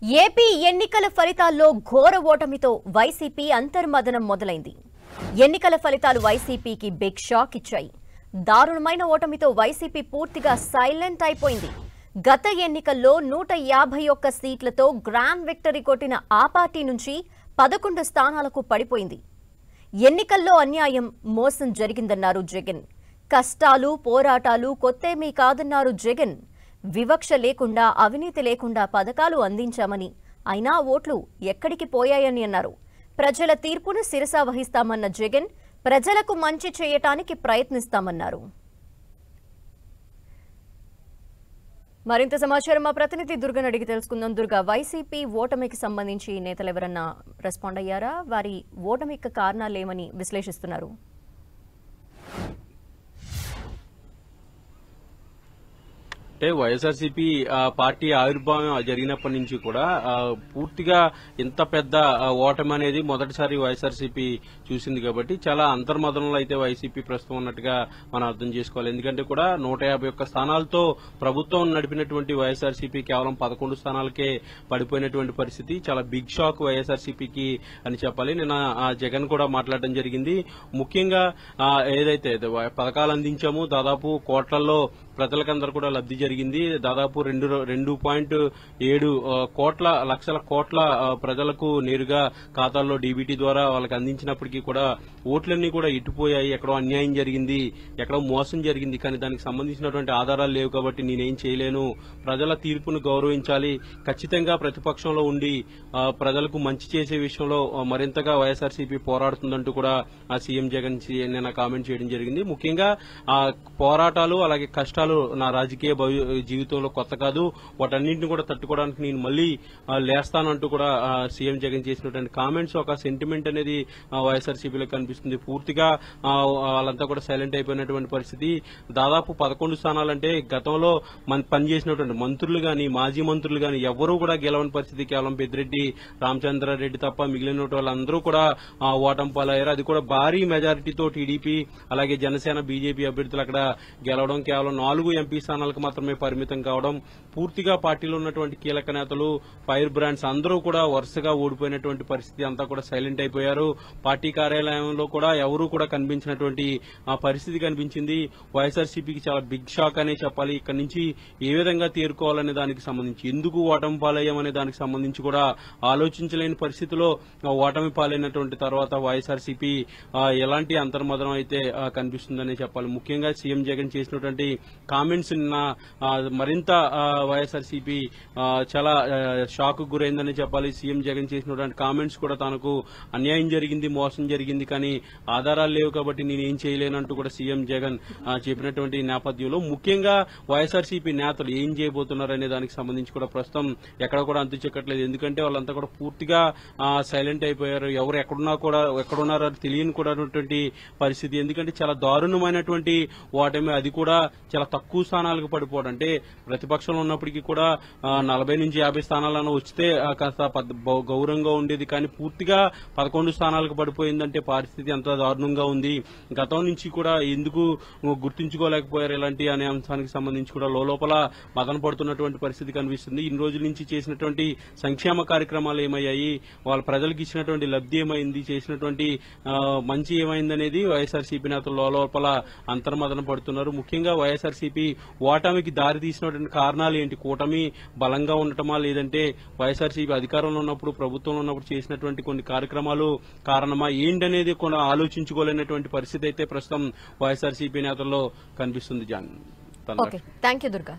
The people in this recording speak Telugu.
ఏపీ ఎన్నికల ఫలితాల్లో ఘోర ఓటమితో వైసీపీ అంతర్మదనం మొదలైంది. ఎన్నికల ఫలితాలు వైసీపీకి బిగ్ షాక్ ఇచ్చాయి. దారుణమైన ఓటమితో వైసీపీ పూర్తిగా సైలెంట్ అయిపోయింది. గత ఎన్నికల్లో 151 సీట్లతో గ్రాండ్ విక్టరీ కొట్టిన ఆ పార్టీ నుంచి 11 స్థానాలకు పడిపోయింది. ఎన్నికల్లో అన్యాయం, మోసం జరిగిందన్నారు జగన్. కష్టాలు, పోరాటాలు కొత్తేమీ కాదన్నారు జగన్. వివక్ష లేకుండా, అవినీతి లేకుండా పథకాలు అందించామని, అయినా ఓట్లు ఎక్కడికి పోయాయని అన్నారు. ప్రజల తీర్పును శిరసా వహిస్తామన్న జగన్ ప్రజలకు మంచి చేయటానికి ప్రయత్నిస్తామన్నారు. మరింత సమాచారం మా ప్రతినిధి దుర్గను అడిగి తెలుసుకుందాం. దుర్గా, వైసీపీ ఓటమికి సంబంధించి నేతలు ఎవరన్నా రెస్పాండ్ అయ్యారా? వారి ఓటమికి కారణాలు ఏమని విశ్లేషిస్తున్నారు? అంటే వైఎస్ఆర్సీపీ పార్టీ ఆవిర్భావం జరిగినప్పటి నుంచి కూడా పూర్తిగా ఇంత పెద్ద ఓటమి అనేది మొదటిసారి వైఎస్ఆర్సీపీ చూసింది. కాబట్టి చాలా అంతర్మదనంలో అయితే వైసీపీ ప్రస్తుతం ఉన్నట్టుగా మనం అర్థం చేసుకోవాలి. ఎందుకంటే కూడా 151 స్థానాలతో ప్రభుత్వం నడిపినటువంటి వైఎస్ఆర్సీపీ కేవలం 11 స్థానాలకే పడిపోయినటువంటి పరిస్థితి. చాలా బిగ్ షాక్ వైఎస్ఆర్సీపీకి అని చెప్పాలి. నిన్న జగన్ కూడా మాట్లాడడం జరిగింది. ముఖ్యంగా ఏదైతే పథకాలు అందించామో దాదాపు కోట్లలో ప్రజలకందరూ కూడా లబ్ది జరిగింది. దాదాపు 2.7 లక్షల కోట్ల ప్రజలకు నేరుగా ఖాతాల్లో డీబీటీ ద్వారా వాళ్ళకి అందించినప్పటికీ కూడా ఓట్లన్నీ కూడా ఇటుపోయాయి. ఎక్కడో అన్యాయం జరిగింది, ఎక్కడో మోసం జరిగింది, కానీ దానికి సంబంధించినటువంటి ఆధారాలు లేవు. కాబట్టి నేనేం చేయలేను, ప్రజల తీర్పును గౌరవించాలి, ఖచ్చితంగా ప్రతిపక్షంలో ఉండి ప్రజలకు మంచి చేసే విషయంలో మరింతగా వైఎస్ఆర్సీపీ పోరాడుతుందంటూ కూడా సీఎం జగన్ నిన్న కామెంట్ చేయడం జరిగింది. ముఖ్యంగా పోరాటాలు అలాగే కష్టాలు నా రాజకీయ జీవితంలో కొత్త కాదు, వాటన్నింటిని కూడా తట్టుకోవడానికి నేను మళ్లీ లేస్తానంటూ కూడా సీఎం జగన్ చేసినటువంటి కామెంట్స్, ఒక సెంటిమెంట్ అనేది వైఎస్ఆర్సీపీలో కనిపిస్తుంది. పూర్తిగా వాళ్ళంతా కూడా సైలెంట్ అయిపోయినటువంటి పరిస్థితి. దాదాపు 11 స్థానాలంటే గతంలో పనిచేసినటువంటి మంత్రులు గాని, మాజీ మంత్రులు గాని ఎవరూ కూడా గెలవని పరిస్థితి. కేవలం పెద్దిరెడ్డి రామచంద్రారెడ్డి తప్ప మిగిలిన వాళ్ళందరూ కూడా ఓటమి పాలయ్యారు. అది కూడా భారీ మెజారిటీతో టీడీపీ అలాగే జనసేన, బీజేపీ అభ్యర్థులు అక్కడ గెలవడం, కేవలం 4 ఎంపీ స్థానాలకు మాత్రమే పరిమితం కావడం, పూర్తిగా పార్టీలో ఉన్నటువంటి కీలక నేతలు, ఫైర్ బ్రాండ్స్ అందరూ కూడా వరుసగా ఓడిపోయినటువంటి పరిస్థితి. అంతా కూడా సైలెంట్ అయిపోయారు. పార్టీ కార్యాలయంలో కూడా ఎవరూ కూడా కనిపించినటువంటి పరిస్థితి కనిపించింది. వైఎస్ఆర్సీపీకి చాలా బిగ్ షాక్ అనే చెప్పాలి. ఇక్కడి నుంచి ఏ విధంగా తేరుకోవాలనే దానికి సంబంధించి, ఎందుకు ఓటమి పాలయ్యామనే దానికి సంబంధించి కూడా ఆలోచించలేని పరిస్థితిలో ఓటమి పాలైనటువంటి తర్వాత వైఎస్ఆర్సీపీ ఎలాంటి అంతర్మదనం అయితే కనిపిస్తుందనే చెప్పాలి. ముఖ్యంగా సీఎం జగన్ చేసినటువంటి కామెంట్స్ నిన్న మరింత వైఎస్ఆర్సీపీ చాలా షాక్ గురైందని చెప్పాలి. సీఎం జగన్ చేసినటువంటి కామెంట్స్ కూడా తనకు అన్యాయం జరిగింది, మోసం జరిగింది, కానీ ఆధారాలు లేవు కాబట్టి నేనేం చేయలేనంటూ కూడా సీఎం జగన్ చెప్పినటువంటి నేపథ్యంలో ముఖ్యంగా వైఎస్ఆర్సీపీ నేతలు ఏం చేయబోతున్నారనే దానికి సంబంధించి కూడా ప్రస్తుతం ఎక్కడ కూడా అంతు చెక్కట్లేదు. ఎందుకంటే వాళ్ళంతా కూడా పూర్తిగా సైలెంట్ అయిపోయారు. ఎవరు ఎక్కడున్నారో తెలియని కూడా పరిస్థితి. ఎందుకంటే చాలా దారుణమైనటువంటి ఓటమి, అది కూడా చాలా తక్కువ స్థానాలకు పడిపోవడం. అంటే ప్రతిపక్షంలో ఉన్నప్పటికీ కూడా 40 నుంచి 50 స్థానాలను వస్తే కాస్త గౌరవంగా ఉండేది, కానీ పూర్తిగా 11 స్థానాలకు పడిపోయిందంటే పరిస్థితి ఎంత దారుణంగా ఉంది. గతం నుంచి కూడా ఎందుకు గుర్తించుకోలేకపోయారు ఇలాంటి అనే అంశానికి సంబంధించి కూడా లోపల మదన పడుతున్నటువంటి పరిస్థితి కనిపిస్తుంది. ఇన్ని రోజుల నుంచి చేసినటువంటి సంక్షేమ కార్యక్రమాలు ఏమయ్యాయి, వాళ్ళ ప్రజలకు ఇచ్చినటువంటి లబ్ధి ఏమైంది, చేసినటువంటి మంచి ఏమైందనేది వైఎస్ఆర్సీపీ నేతలు లోపల అంతర్మదన పడుతున్నారు. ముఖ్యంగా వైఎస్ఆర్సీపీ ఓటమికి దారి తీసినటువంటి కారణాలు ఏంటి? కూటమి బలంగా ఉండటమా, లేదంటే వైఎస్ఆర్సీపీ అధికారంలో ఉన్నప్పుడు, ప్రభుత్వంలో ఉన్నప్పుడు చేసినటువంటి కొన్ని కార్యక్రమాలు కారణమా ఏంటనేది కూడా ఆలోచించుకోలేనటువంటి పరిస్థితి అయితే ప్రస్తుతం వైఎస్ఆర్సీపీ నేతల్లో కనిపిస్తుంది. థాంక్యూ దుర్గా.